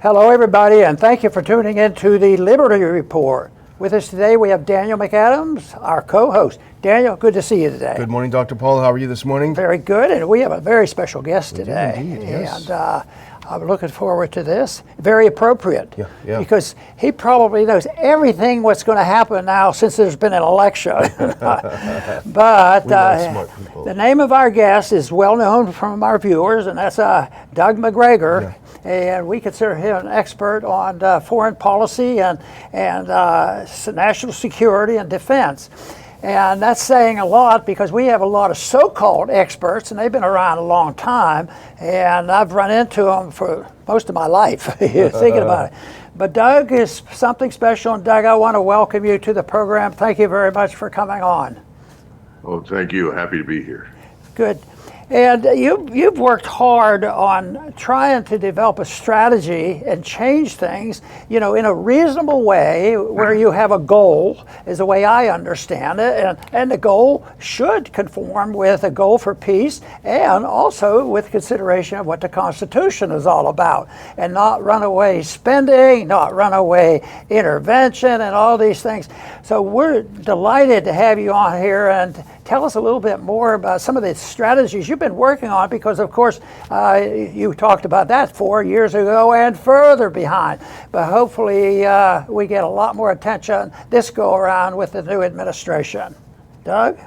Hello, everybody, and thank you for tuning in to the Liberty Report. With us today, we have Daniel McAdams, our co-host. Daniel, good to see you today. Good morning, Dr. Paul. How are you this morning? Very good, and we have a very special guest today. Indeed, yes. And I'm looking forward to this. Very appropriate, yeah. because he probably knows everything what's going to happen now since there's been an election. But smart people. The name of our guest is well known from our viewers, and that's Doug Macgregor. Yeah. And we consider him an expert on foreign policy and national security and defense. And that's saying a lot because we have a lot of so-called experts, and they've been around a long time, and I've run into them for most of my life, thinking about it. But Doug is something special, and Doug, I want to welcome you to the program. Thank you very much for coming on. Oh, thank you. Happy to be here. Good. And you've worked hard on trying to develop a strategy and change things, in a reasonable way where you have a goal, is the way I understand it. And the goal should conform with a goal for peace and also with consideration of what the Constitution is all about, and not runaway spending, not runaway intervention, and all these things. So we're delighted to have you on here, and tell us a little bit more about some of the strategies you've been working on, because of course you talked about that 4 years ago and further behind. But hopefully we get a lot more attention this go around with the new administration. Doug?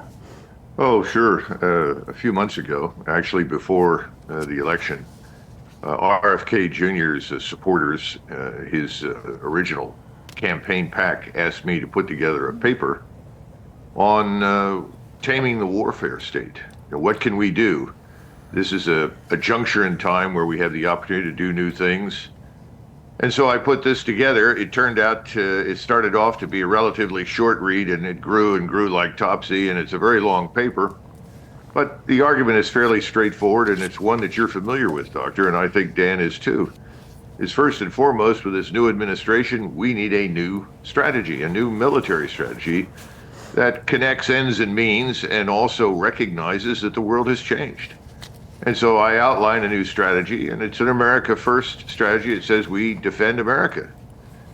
Oh, sure. A few months ago, actually before the election, RFK Jr.'s supporters, his original campaign PAC, asked me to put together a paper on taming the warfare state. What can we do? This is a juncture in time where we have the opportunity to do new things. And so I put this together. It turned out it started off to be a relatively short read, and it grew and grew like Topsy, and it's a very long paper. But the argument is fairly straightforward, and it's one that you're familiar with, Doctor, and I think Dan is too. Is first and foremost, with this new administration, we need a new strategy, a new military strategy that connects ends and means and also recognizes that the world has changed. And so I outline a new strategy, and it's an America First strategy. It says we defend America.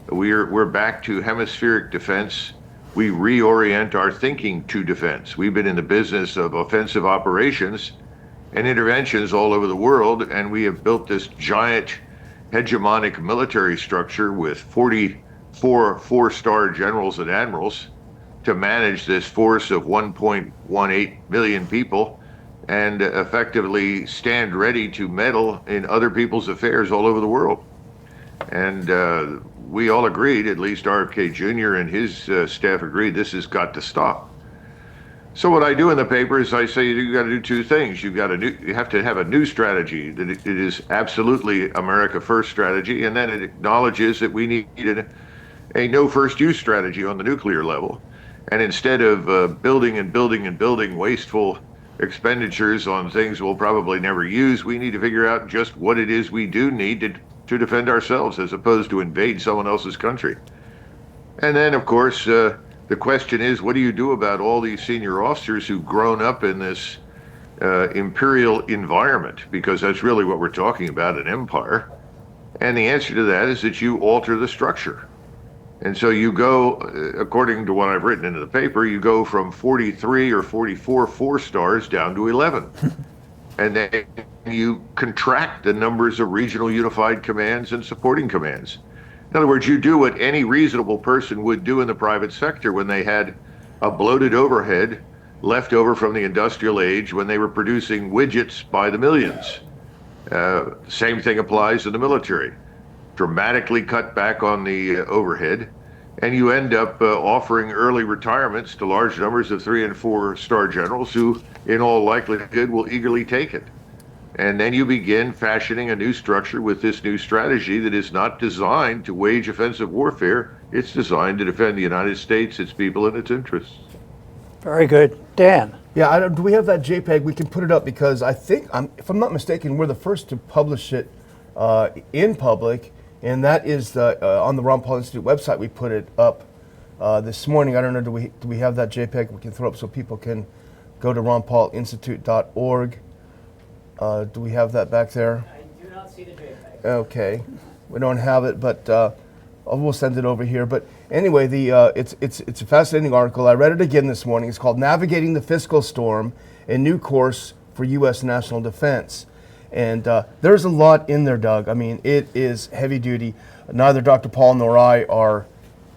We're back to hemispheric defense. We reorient our thinking to defense. We've been in the business of offensive operations and interventions all over the world, and we have built this giant hegemonic military structure with 44 four-star generals and admirals to manage this force of 1.18 million people and effectively stand ready to meddle in other people's affairs all over the world. And we all agreed, at least RFK Jr. and his staff agreed, this has got to stop. So what I do in the paper is I say you got to do two things. You have to have a new strategy that it is absolutely America First strategy, and then it acknowledges that we need a no first use strategy on the nuclear level. And instead of building and building and building wasteful expenditures on things we'll probably never use, we need to figure out just what it is we do need to defend ourselves as opposed to invade someone else's country. And then, of course, the question is, what do you do about all these senior officers who've grown up in this imperial environment? Because that's really what we're talking about, an empire. And the answer to that is that you alter the structure. And so you go, according to what I've written into the paper, you go from 43 or 44 four stars down to 11. And then you contract the numbers of regional unified commands and supporting commands. In other words, you do what any reasonable person would do in the private sector when they had a bloated overhead left over from the industrial age when they were producing widgets by the millions. Same thing applies in the military. Dramatically cut back on the overhead, and you end up offering early retirements to large numbers of 3 and 4 star generals who, in all likelihood, will eagerly take it. And then you begin fashioning a new structure with this new strategy that is not designed to wage offensive warfare. It's designed to defend the United States, its people, and its interests. Very good. Dan? Yeah, do we have that JPEG? We can put it up because I think, if I'm not mistaken, we're the first to publish it in public. And that is on the Ron Paul Institute website. We put it up this morning. I don't know, do we have that JPEG we can throw up so people can go to ronpaulinstitute.org? Do we have that back there? I do not not see the JPEG. Okay, we don't have it, but we'll send it over here. But anyway, it's a fascinating article. I read it again this morning. It's called "Navigating the Fiscal Storm: A New Course for U.S. National Defense." And there's a lot in there, Doug. I mean, it is heavy duty. Neither Dr. Paul nor I are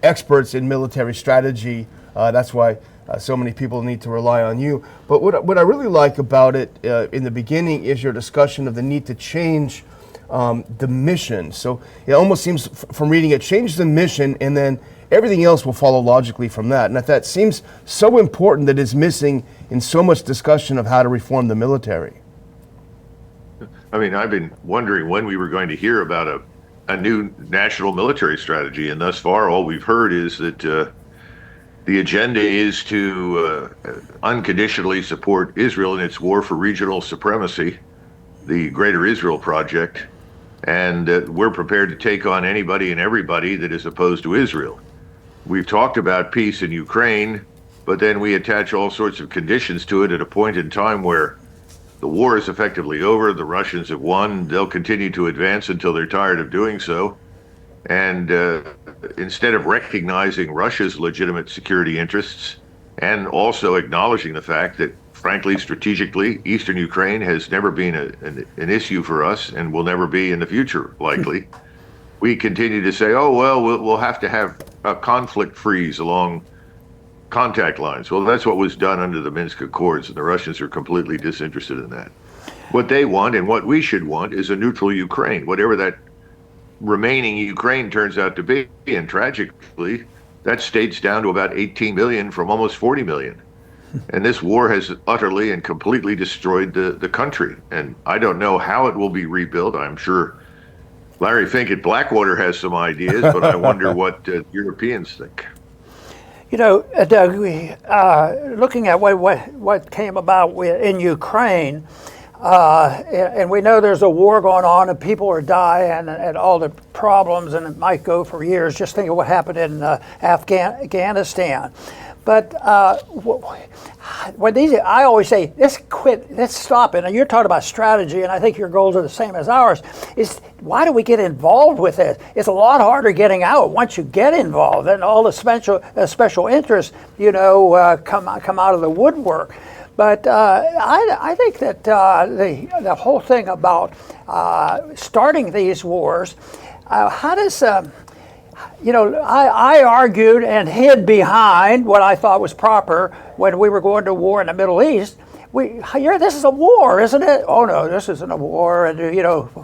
experts in military strategy. That's why so many people need to rely on you. But what I really like about it in the beginning is your discussion of the need to change the mission. So it almost seems from reading it, change the mission and then everything else will follow logically from that. And that seems so important that is missing in so much discussion of how to reform the military. I mean, I've been wondering when we were going to hear about a new national military strategy, and thus far all we've heard is that the agenda is to unconditionally support Israel in its war for regional supremacy, the Greater Israel Project, and we're prepared to take on anybody and everybody that is opposed to Israel. We've talked about peace in Ukraine, but then we attach all sorts of conditions to it at a point in time where the war is effectively over, the Russians have won, they'll continue to advance until they're tired of doing so. And instead of recognizing Russia's legitimate security interests and also acknowledging the fact that, frankly, strategically, Eastern Ukraine has never been an issue for us and will never be in the future, likely, we continue to say, oh, well, we'll have to have a conflict freeze along contact lines. Well, that's what was done under the Minsk Accords, and the Russians are completely disinterested in that. What they want and what we should want is a neutral Ukraine, whatever that remaining Ukraine turns out to be. And tragically, that state's down to about 18 million from almost 40 million. And this war has utterly and completely destroyed the country. And I don't know how it will be rebuilt. I'm sure Larry Fink at Blackwater has some ideas, but I wonder what Europeans think. You know, Doug, looking at what came about in Ukraine, and we know there's a war going on and people are dying and all the problems, and it might go for years. Just think of what happened in Afghanistan. But I always say, let's stop it. And you're talking about strategy, and I think your goals are the same as ours. Is why do we get involved with it? It's a lot harder getting out once you get involved, and all the special interests, come out of the woodwork. But I think that the whole thing about starting these wars, how does I argued and hid behind what I thought was proper when we were going to war in the Middle East. This is a war, isn't it? Oh no, this isn't a war. And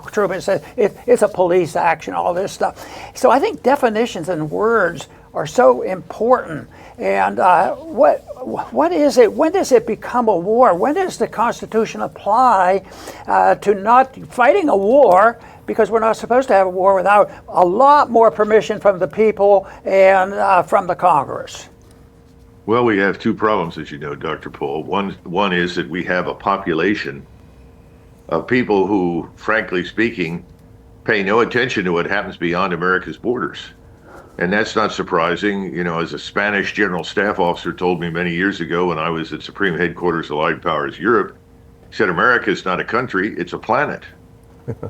Truman said it's a police action, all this stuff. So I think definitions and words are so important. And what is it? When does it become a war? When does the Constitution apply to not fighting a war? Because we're not supposed to have a war without a lot more permission from the people and from the Congress. Well, we have two problems, as you know, Dr. Paul. One is that we have a population of people who, frankly speaking, pay no attention to what happens beyond America's borders. And that's not surprising. As a Spanish general staff officer told me many years ago when I was at Supreme Headquarters Allied Powers Europe, he said, America is not a country, it's a planet.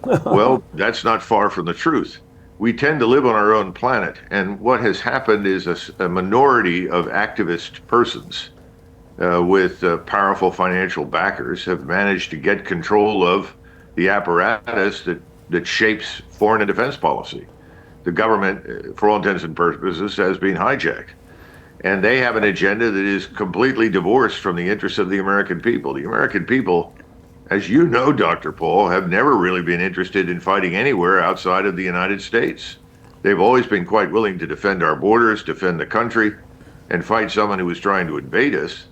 Well, that's not far from the truth. We tend to live on our own planet, and what has happened is a minority of activist persons with powerful financial backers have managed to get control of the apparatus that shapes foreign and defense policy. The government, for all intents and purposes, has been hijacked. And they have an agenda that is completely divorced from the interests of the American people. The American people, as you know, Dr. Paul, have never really been interested in fighting anywhere outside of the United States. They've always been quite willing to defend our borders, defend the country, and fight someone who was trying to invade us.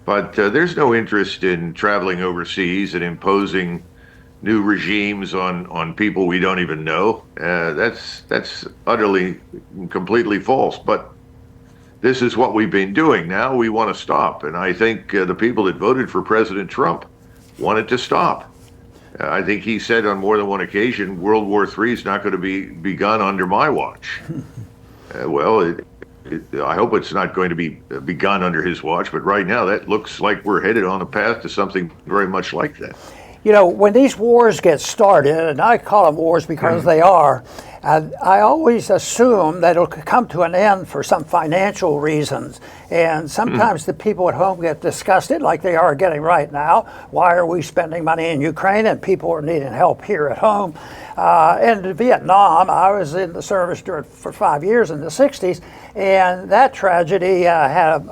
But there's no interest in traveling overseas and imposing new regimes on people we don't even know. That's utterly, completely false. But this is what we've been doing. Now we want to stop. And I think the people that voted for President Trump wanted to stop. I think he said on more than one occasion, World War III is not going to be begun under my watch. I hope it's not going to be begun under his watch, but right now that looks like we're headed on a path to something very much like that. when these wars get started, and I call them wars because they are, I always assume that it'll come to an end for some financial reasons. And sometimes the people at home get disgusted, like they are getting right now. Why are we spending money in Ukraine and people are needing help here at home? And in Vietnam, I was in the service for 5 years in the 60s, and that tragedy had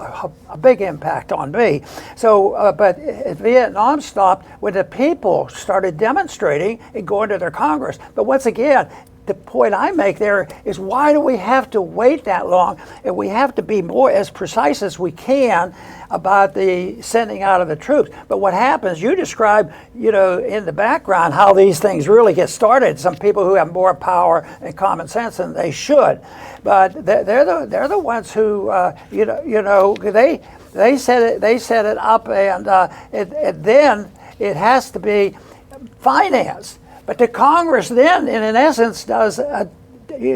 a big impact on me. So, but Vietnam stopped when the people started demonstrating and going to their Congress. But once again, the point I make there is, why do we have to wait that long? And we have to be more as precise as we can about the sending out of the troops. But what happens, you describe, in the background how these things really get started. Some people who have more power and common sense than they should, but they're the ones who, they set it up, and then it has to be financed. But the Congress then, in essence, does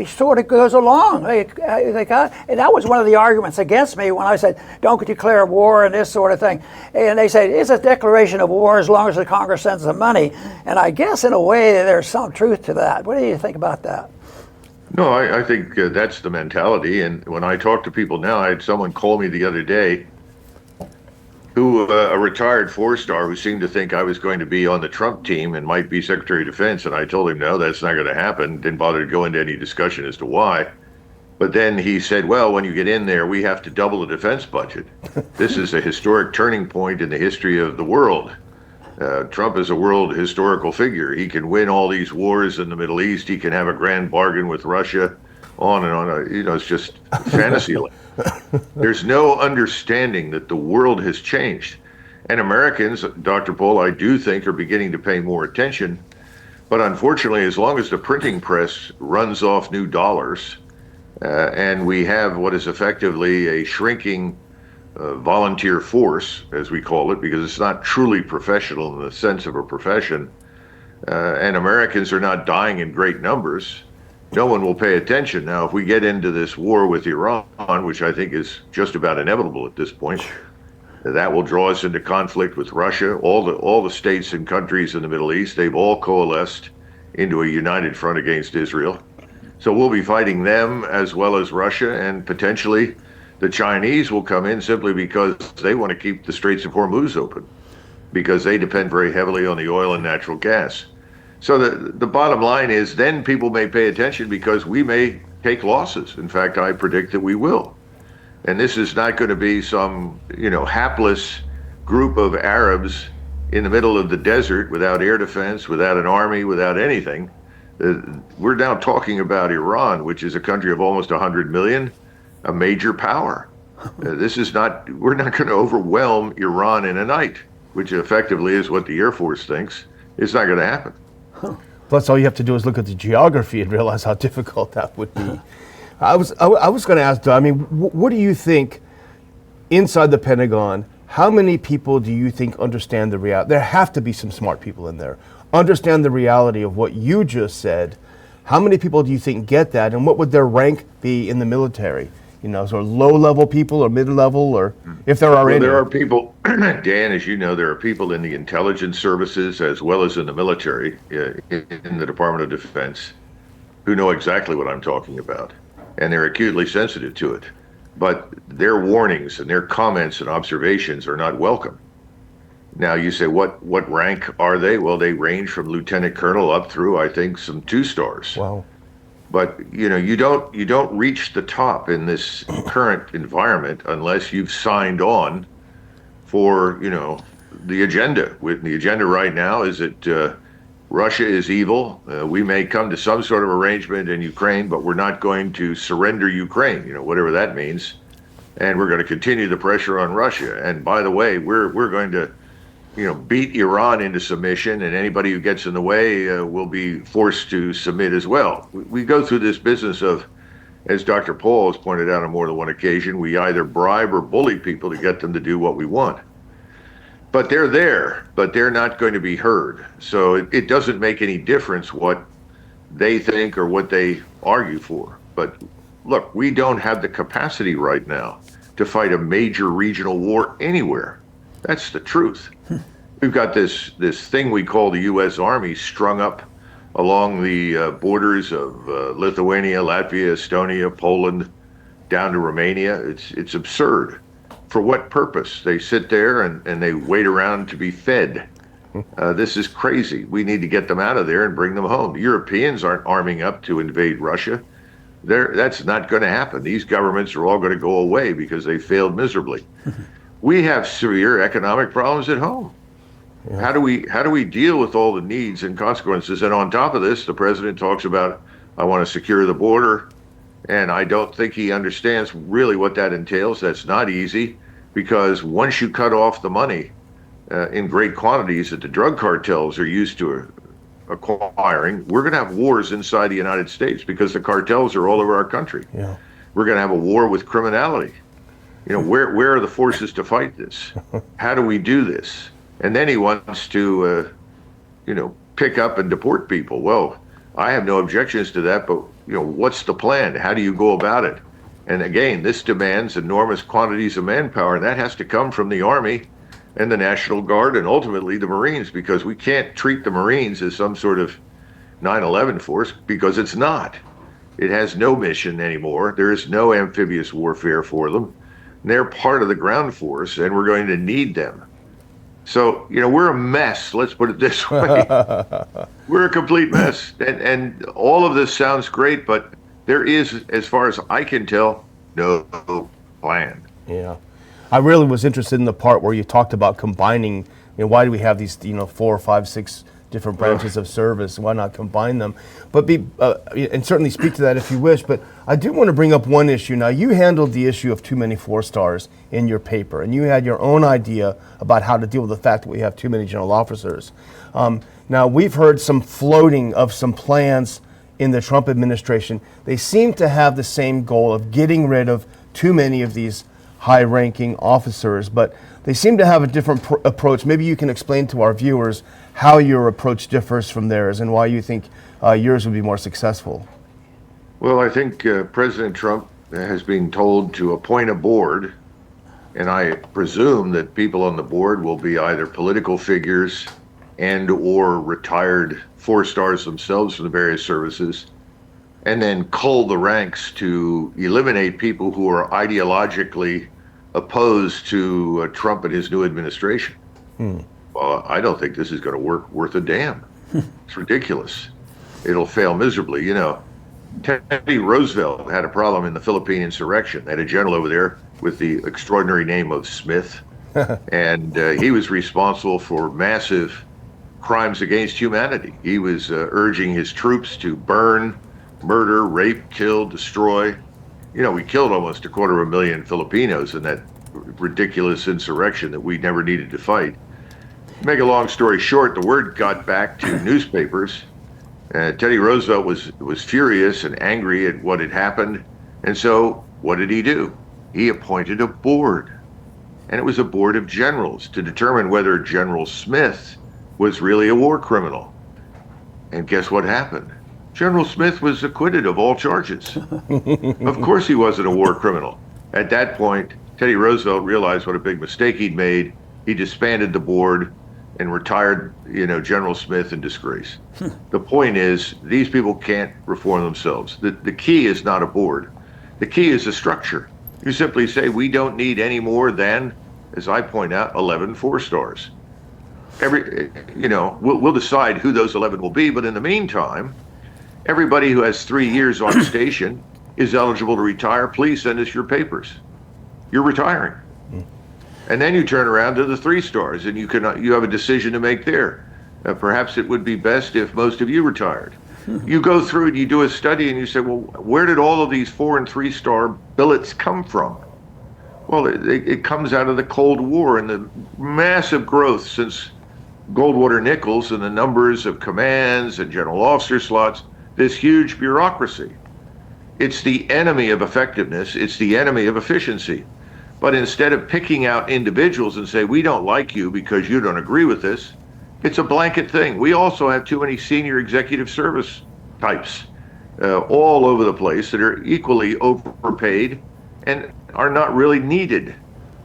sort of goes along. And that was one of the arguments against me when I said, don't declare war and this sort of thing. And they say, it's a declaration of war as long as the Congress sends the money. And I guess in a way there's some truth to that. What do you think about that? No, I think that's the mentality. And when I talk to people now, I had someone call me the other day a retired four-star who seemed to think I was going to be on the Trump team and might be Secretary of Defense. And I told him, no, that's not going to happen. Didn't bother to go into any discussion as to why. But then he said, well, when you get in there, we have to double the defense budget. This is a historic turning point in the history of the world. Trump is a world historical figure. He can win all these wars in the Middle East. He can have a grand bargain with Russia, on and on. It's just fantasy land. There's no understanding that the world has changed. And Americans, Dr. Paul, I do think are beginning to pay more attention. But unfortunately, as long as the printing press runs off new dollars, and we have what is effectively a shrinking volunteer force, as we call it, because it's not truly professional in the sense of a profession, and Americans are not dying in great numbers, no one will pay attention. Now, if we get into this war with Iran, which I think is just about inevitable at this point, that will draw us into conflict with Russia. All the states and countries in the Middle East, they've all coalesced into a united front against Israel. So we'll be fighting them as well as Russia, and potentially the Chinese will come in simply because they want to keep the Straits of Hormuz open, because they depend very heavily on the oil and natural gas. So the bottom line is, then people may pay attention because we may take losses. In fact, I predict that we will. And this is not going to be some, hapless group of Arabs in the middle of the desert without air defense, without an army, without anything. We're now talking about Iran, which is a country of almost 100 million, a major power. We're not going to overwhelm Iran in a night, which effectively is what the Air Force thinks. It's not going to happen. Plus, all you have to do is look at the geography and realize how difficult that would be. I was going to ask, what do you think inside the Pentagon? How many people do you think understand the reality? There have to be some smart people in there. Understand the reality of what you just said. How many people do you think get that, and what would their rank be in the military? Sort of low-level people or mid-level, or if there are any? There are people, Dan, as you know, there are people in the intelligence services as well as in the military, in the Department of Defense, who know exactly what I'm talking about, and they're acutely sensitive to it. But their warnings and their comments and observations are not welcome. Now, you say, what rank are they? Well, they range from lieutenant colonel up through, I think, some 2-stars. Wow. But you don't reach the top in this current environment unless you've signed on for the agenda. With the agenda right now is that Russia is evil. We may come to some sort of arrangement in Ukraine, but we're not going to surrender Ukraine. Whatever that means, and we're going to continue the pressure on Russia. And by the way, we're going to beat Iran into submission, and anybody who gets in the way will be forced to submit as well. We go through this business of, as Dr. Paul has pointed out on more than one occasion, we either bribe or bully people to get them to do what we want. But they're there, but they're not going to be heard. So it doesn't make any difference what they think or what they argue for. But look, we don't have the capacity right now to fight a major regional war anywhere. That's the truth. we've got this thing we call the U.S. Army strung up along the borders of Lithuania, Latvia, Estonia, Poland, down to Romania. It's absurd. For what purpose? They sit there and they wait around to be fed. This is crazy. We need to get them out of there and bring them home. The Europeans aren't arming up to invade Russia. That's not going to happen. These governments are all going to go away because they failed miserably. We have severe economic problems at home. Yeah. How do we deal with all the needs and consequences? And on top of this, the president talks about, I want to secure the border. And I don't think he understands really what that entails. That's not easy, because once you cut off the money in great quantities that the drug cartels are used to acquiring, we're going to have wars inside the United States because the cartels are all over our country. Yeah. We're going to have a war with criminality. You know, where are the forces to fight this? How do we do this? And then he wants to, pick up and deport people. Well, I have no objections to that, but what's the plan? How do you go about it? And again, this demands enormous quantities of manpower, and that has to come from the Army and the National Guard and ultimately the Marines, because we can't treat the Marines as some sort of 9/11 force, because it's not. It has no mission anymore. There is no amphibious warfare for them. They're part of the ground force, and we're going to need them. So, we're a mess. Let's put it this way. We're a complete mess. And all of this sounds great, but there is, as far as I can tell, no plan. Yeah. I really was interested in the part where you talked about combining, why do we have these, 4, 5, 6 different branches of service? Why not combine them? But and certainly speak to that if you wish, but I do want to bring up one issue. Now, you handled the issue of too many 4-stars in your paper, and you had your own idea about how to deal with the fact that we have too many general officers. Now, we've heard some floating of some plans in the Trump administration. They seem to have the same goal of getting rid of too many of these high-ranking officers, but they seem to have a different approach. Maybe you can explain to our viewers how your approach differs from theirs and why you think yours would be more successful. Well, I think President Trump has been told to appoint a board, and I presume that people on the board will be either political figures and or retired 4-stars themselves from the various services, and then cull the ranks to eliminate people who are ideologically opposed to Trump and his new administration. Well, I don't think this is going to work worth a damn. It's ridiculous. It'll fail miserably. Teddy Roosevelt had a problem in the Philippine insurrection. They had a general over there with the extraordinary name of Smith, and he was responsible for massive crimes against humanity. He was urging his troops to burn, murder, rape, kill, destroy. We killed almost 250,000 Filipinos in that ridiculous insurrection that we never needed to fight. To make a long story short, the word got back to newspapers. Teddy Roosevelt was furious and angry at what had happened. And so what did he do? He appointed a board. And it was a board of generals to determine whether General Smith was really a war criminal. And guess what happened? General Smith was acquitted of all charges. Of course he wasn't a war criminal. At that point, Teddy Roosevelt realized what a big mistake he'd made. He disbanded the board and retired, General Smith in disgrace. The point is, these people can't reform themselves. The key is not a board. The key is a structure. You simply say, we don't need any more than, as I point out, 11 4-stars. We'll decide who those 11 will be, but in the meantime, everybody who has 3 years on station is eligible to retire. Please send us your papers. You're retiring. And then you turn around to the 3-stars, and you have a decision to make there. Perhaps it would be best if most of you retired. You go through and you do a study and you say, well, where did all of these 4- and 3-star billets come from? Well, it comes out of the Cold War and the massive growth since Goldwater Nichols and the numbers of commands and general officer slots, this huge bureaucracy. It's the enemy of effectiveness. It's the enemy of efficiency. But instead of picking out individuals and say, we don't like you because you don't agree with this, it's a blanket thing. We also have too many senior executive service types all over the place that are equally overpaid and are not really needed.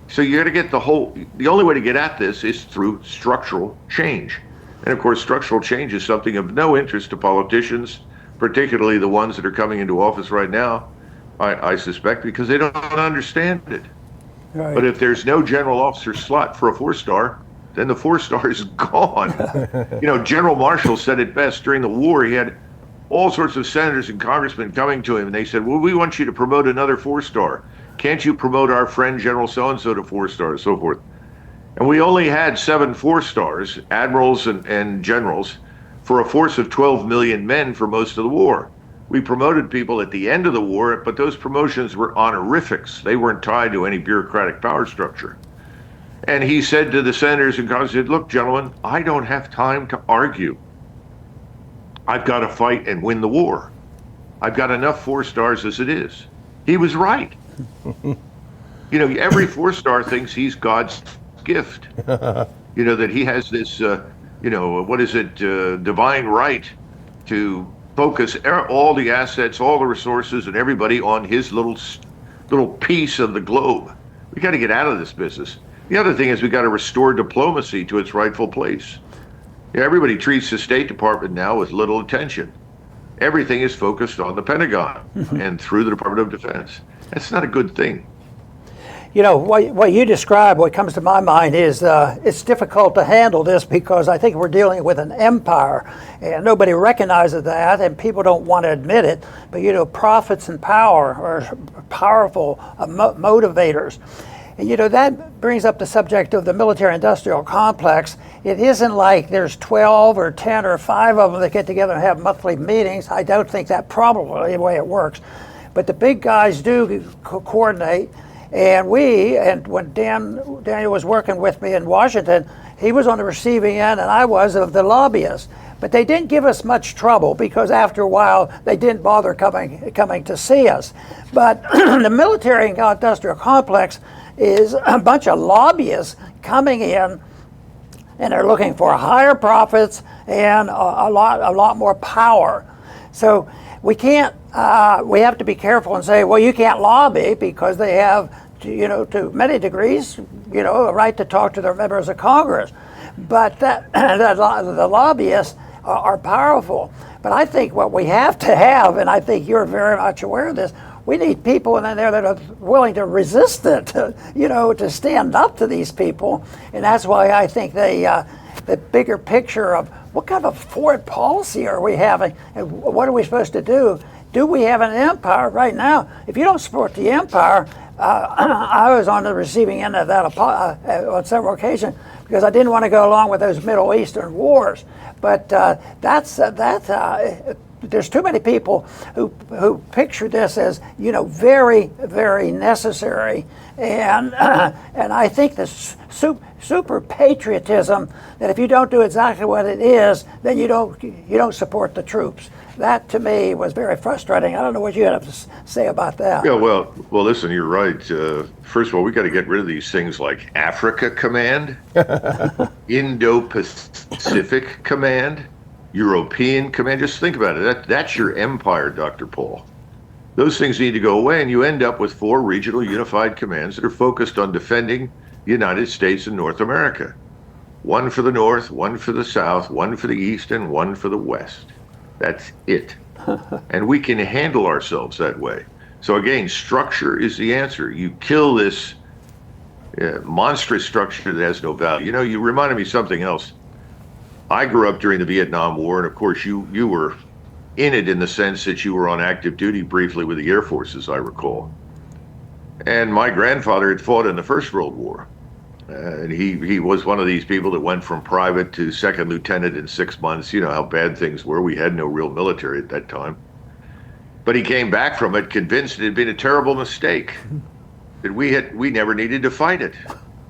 So you got to get the only way to get at this is through structural change. And of course, structural change is something of no interest to politicians, particularly the ones that are coming into office right now, I suspect, because they don't understand it. Right. But if there's no general officer slot for a 4-star, then the 4-star is gone. General Marshall said it best during the war. He had all sorts of senators and congressmen coming to him, and they said, well, we want you to promote another 4-star. Can't you promote our friend General so-and-so to 4-star, and so forth? And we only had 7 4-stars, admirals and generals, for a force of 12 million men for most of the war. We promoted people at the end of the war, but those promotions were honorifics. They weren't tied to any bureaucratic power structure. And he said to the senators and congressmen, look, gentlemen, I don't have time to argue. I've got to fight and win the war. I've got enough 4-stars as it is. He was right. Every 4-star thinks he's God's gift. That he has this, divine right to focus all the assets, all the resources, and everybody on his little piece of the globe. We got to get out of this business. The other thing is we got to restore diplomacy to its rightful place. Everybody treats the State Department now with little attention. Everything is focused on the Pentagon and through the Department of Defense. That's not a good thing. What you describe, what comes to my mind is it's difficult to handle this because I think we're dealing with an empire, and nobody recognizes that, and people don't want to admit it. But profits and power are powerful motivators. And that brings up the subject of the military-industrial complex. It isn't like there's 12 or 10 or 5 of them that get together and have monthly meetings. I don't think that's probably the way it works. But the big guys do coordinate. And when Daniel was working with me in Washington, he was on the receiving end and I was of the lobbyists. But they didn't give us much trouble because after a while they didn't bother coming to see us. But the military and industrial complex is a bunch of lobbyists coming in, and they're looking for higher profits and a lot more power. So we can't. We have to be careful and say, well, you can't lobby because they have, to many degrees, a right to talk to their members of Congress. But the lobbyists are powerful. But I think what we have to have, and I think you're very much aware of this, we need people in there that are willing to resist it, to stand up to these people. And that's why I think the bigger picture of what kind of foreign policy are we having and what are we supposed to do? Do we have an empire right now? If you don't support the empire, I was on the receiving end of that on several occasions because I didn't want to go along with those Middle Eastern wars. But there's too many people who picture this as very, very necessary, and I think this super patriotism that if you don't do exactly what it is, then you don't support the troops. That to me was very frustrating. I don't know what you have to say about that. Yeah, well, listen, you're right. First of all, we got to get rid of these things like Africa Command, Indo-Pacific Command, European Command. Just think about it. That's your empire, Dr. Paul. Those things need to go away, and you end up with 4 regional unified commands that are focused on defending the United States and North America. One for the North, one for the South, one for the East, and one for the West. That's it. And we can handle ourselves that way. So again, structure is the answer. You kill this monstrous structure that has no value. You reminded me of something else. I grew up during the Vietnam War, and of course you were in it in the sense that you were on active duty briefly with the Air Force, as I recall. And my grandfather had fought in the First World War. And he was one of these people that went from private to second lieutenant in 6 months. You know how bad things were. We had no real military at that time. But he came back from it convinced it had been a terrible mistake, that we never needed to fight it.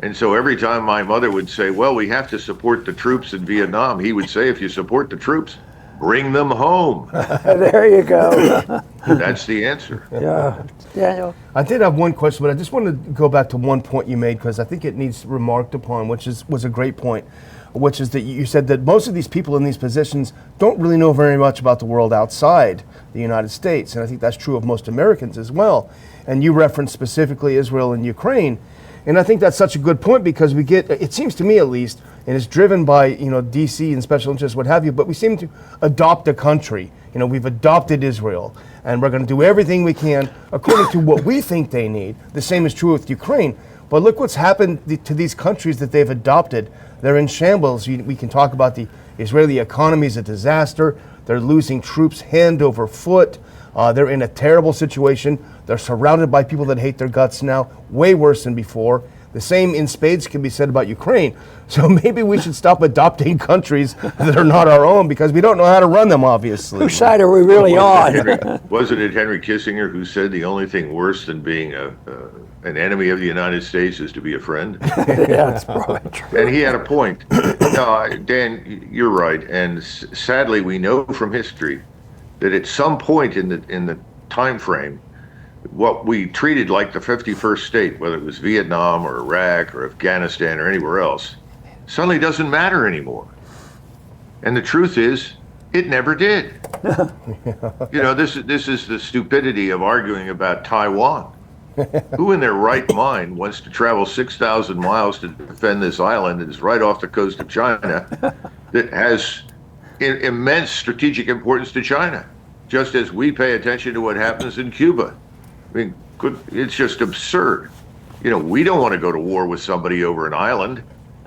And so every time my mother would say, well, we have to support the troops in Vietnam, he would say, if you support the troops, bring them home. There you go. That's the answer. Yeah. Daniel? I did have one question, but I just wanted to go back to one point you made because I think it needs remarked upon, which was a great point, which is that you said that most of these people in these positions don't really know very much about the world outside the United States. And I think that's true of most Americans as well. And you referenced specifically Israel and Ukraine. And I think that's such a good point because we get, it seems to me at least, and it's driven by, DC and special interests, what have you, but we seem to adopt a country. We've adopted Israel, and we're going to do everything we can according to what we think they need. The same is true with Ukraine. But look what's happened to these countries that they've adopted. They're in shambles. We can talk about the Israeli economy is a disaster. They're losing troops hand over foot. They're in a terrible situation. They're surrounded by people that hate their guts now, way worse than before. The same in spades can be said about Ukraine. So maybe we should stop adopting countries that are not our own because we don't know how to run them, obviously. Whose side are we really on? Wasn't it Henry Kissinger who said the only thing worse than being an enemy of the United States is to be a friend? Yeah, that's probably true. And he had a point. No, Dan, you're right. And sadly, we know from history that at some point in the time frame, what we treated like the 51st state, whether it was Vietnam or Iraq or Afghanistan or anywhere else, suddenly doesn't matter anymore. And the truth is, it never did. This is the stupidity of arguing about Taiwan. Who in their right mind wants to travel 6,000 miles to defend this island that is right off the coast of China that has immense strategic importance to China, just as we pay attention to what happens in Cuba? I mean, it's just absurd. We don't want to go to war with somebody over an island.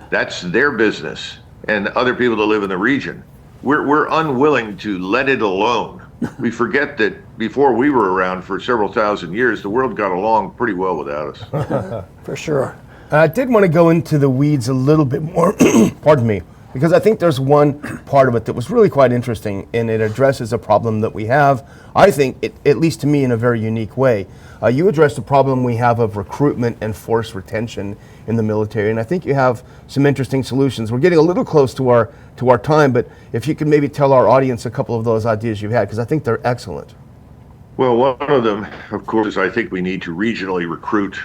That's their business and other people that live in the region. We're unwilling to let it alone. We forget that before we were around for several thousand years, the world got along pretty well without us. For sure. I did want to go into the weeds a little bit more, pardon me, because I think there's one part of it that was really quite interesting, and it addresses a problem that we have, I think, at least to me, in a very unique way. You addressed the problem we have of recruitment and force retention in the military, and I think you have some interesting solutions. We're getting a little close to our time, but if you could maybe tell our audience a couple of those ideas you've had, because I think they're excellent. Well, one of them, of course, I think we need to regionally recruit.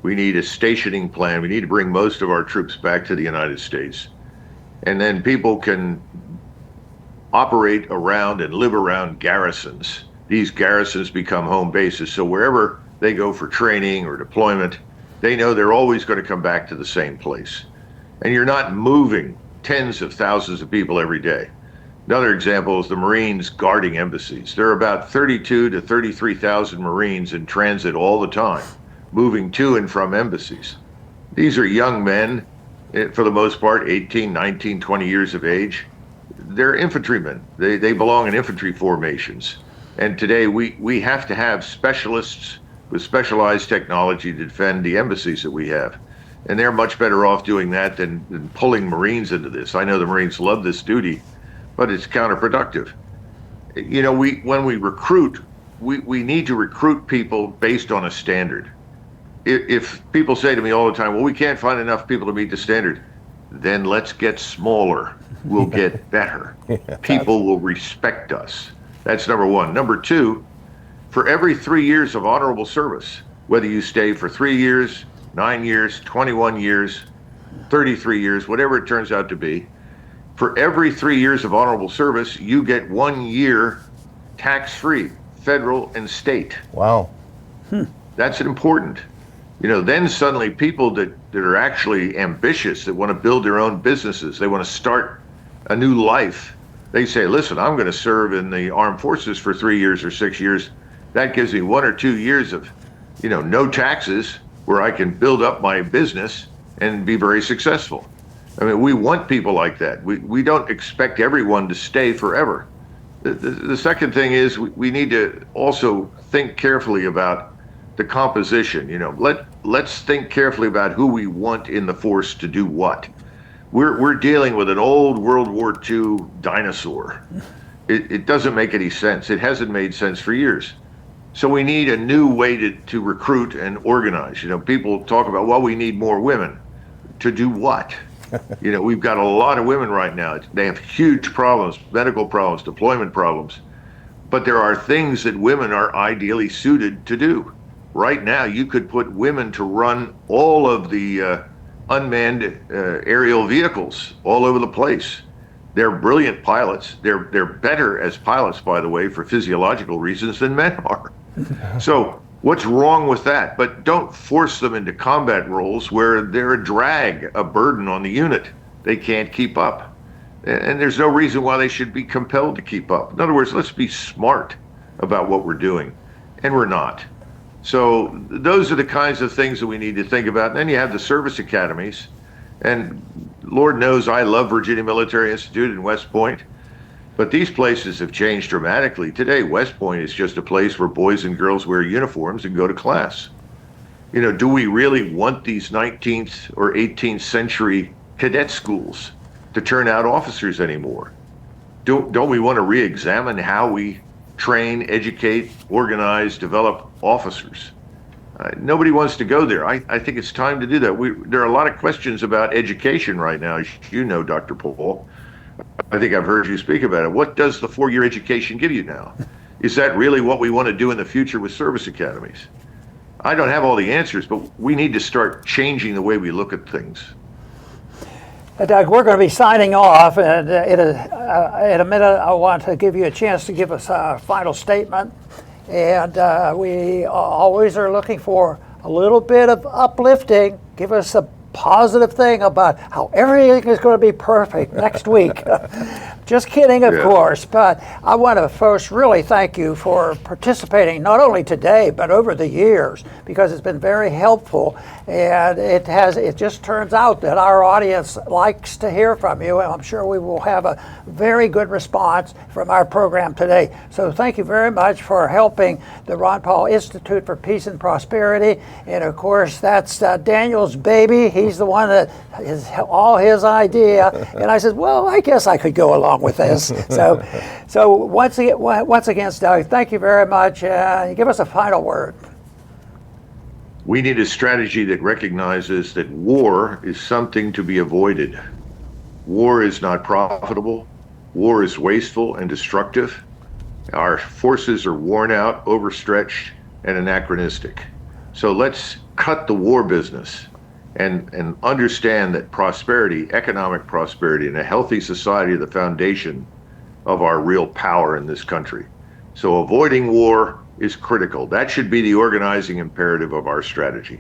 We need a stationing plan. We need to bring most of our troops back to the United States. And then people can operate around and live around garrisons. These garrisons become home bases. So wherever they go for training or deployment, they know they're always going to come back to the same place. And you're not moving tens of thousands of people every day. Another example is the Marines guarding embassies. There are about 32 to 33,000 Marines in transit all the time, moving to and from embassies. These are young men, for the most part, 18, 19, 20 years of age. They're infantrymen. They belong in infantry formations. And today we have to have specialists with specialized technology to defend the embassies that we have. And they're much better off doing that than pulling Marines into this. I know the Marines love this duty, but it's counterproductive. When we recruit, we need to recruit people based on a standard. If people say to me all the time, well, we can't find enough people to meet the standard, then let's get smaller. We'll get better. People will respect us. That's number one. Number two, for every 3 years of honorable service, whether you stay for 3 years, 9 years, 21 years, 33 years, whatever it turns out to be, for every 3 years of honorable service, you get 1 year tax-free, federal and state. Wow. That's important. Then suddenly people that are actually ambitious, that want to build their own businesses, they want to start a new life, they say, listen, I'm going to serve in the armed forces for 3 years or 6 years. That gives me 1 or 2 years of, no taxes where I can build up my business and be very successful. I mean, we want people like that. We don't expect everyone to stay forever. The second thing is we need to also think carefully about the composition. Let's think carefully about who we want in the force to do what. We're dealing with an old World War II dinosaur. It doesn't make any sense. It hasn't made sense for years. So we need a new way to recruit and organize. People talk about, well, we need more women. To do what? We've got a lot of women right now. They have huge problems, medical problems, deployment problems. But there are things that women are ideally suited to do. Right now, you could put women to run all of the unmanned aerial vehicles all over the place. They're brilliant pilots. They're better as pilots, by the way, for physiological reasons than men are. So What's wrong with that? But don't force them into combat roles where they're a drag, a burden on the unit. They can't keep up. And there's no reason why they should be compelled to keep up. In other words, let's be smart about what we're doing, and we're not. So those are the kinds of things that we need to think about. And then you have the service academies, and Lord knows I love Virginia Military Institute and West Point, but these places have changed dramatically. Today, West Point is just a place where boys and girls wear uniforms and go to class. You know, do we really want these 19th or 18th century cadet schools to turn out officers anymore? Don't we want to re-examine how we train, educate, organize, develop officers? Nobody wants to go there. I think it's time to do that. There are a lot of questions about education right now, as you know, Dr. Paul. I think I've heard you speak about it. What does the 4-year education give you now? Is that really what we want to do in the future with service academies? I don't have all the answers, but we need to start changing the way we look at things. Doug, we're going to be signing off, and in a minute I want to give you a chance to give us a final statement. And we always are looking for a little bit of uplifting. Give us a positive thing about how everything is going to be perfect next week. Just kidding, of course, but I want to first really thank you for participating not only today but over the years, because it's been very helpful, and it just turns out that our audience likes to hear from you, and I'm sure we will have a very good response from our program today. So thank you very much for helping the Ron Paul Institute for Peace and Prosperity, and of course that's Daniel's baby. He's the one that is all his idea, and I said, well, I guess I could go along with this. So once again, Doug, thank you very much. Give us a final word. We need a strategy that recognizes that war is something to be avoided. War is not profitable. War is wasteful and destructive. Our forces are worn out, overstretched, and anachronistic. So let's cut the war business and understand that prosperity, economic prosperity, and a healthy society are the foundation of our real power in this country. So avoiding war is critical. That should be the organizing imperative of our strategy.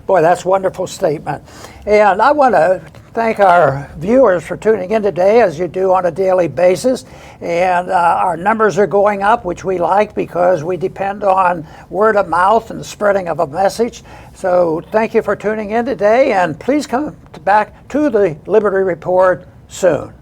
Boy, that's a wonderful statement. And I want to thank our viewers for tuning in today, as you do on a daily basis. And our numbers are going up, which we like because we depend on word of mouth and the spreading of a message. So thank you for tuning in today, and please come back to the Liberty Report soon.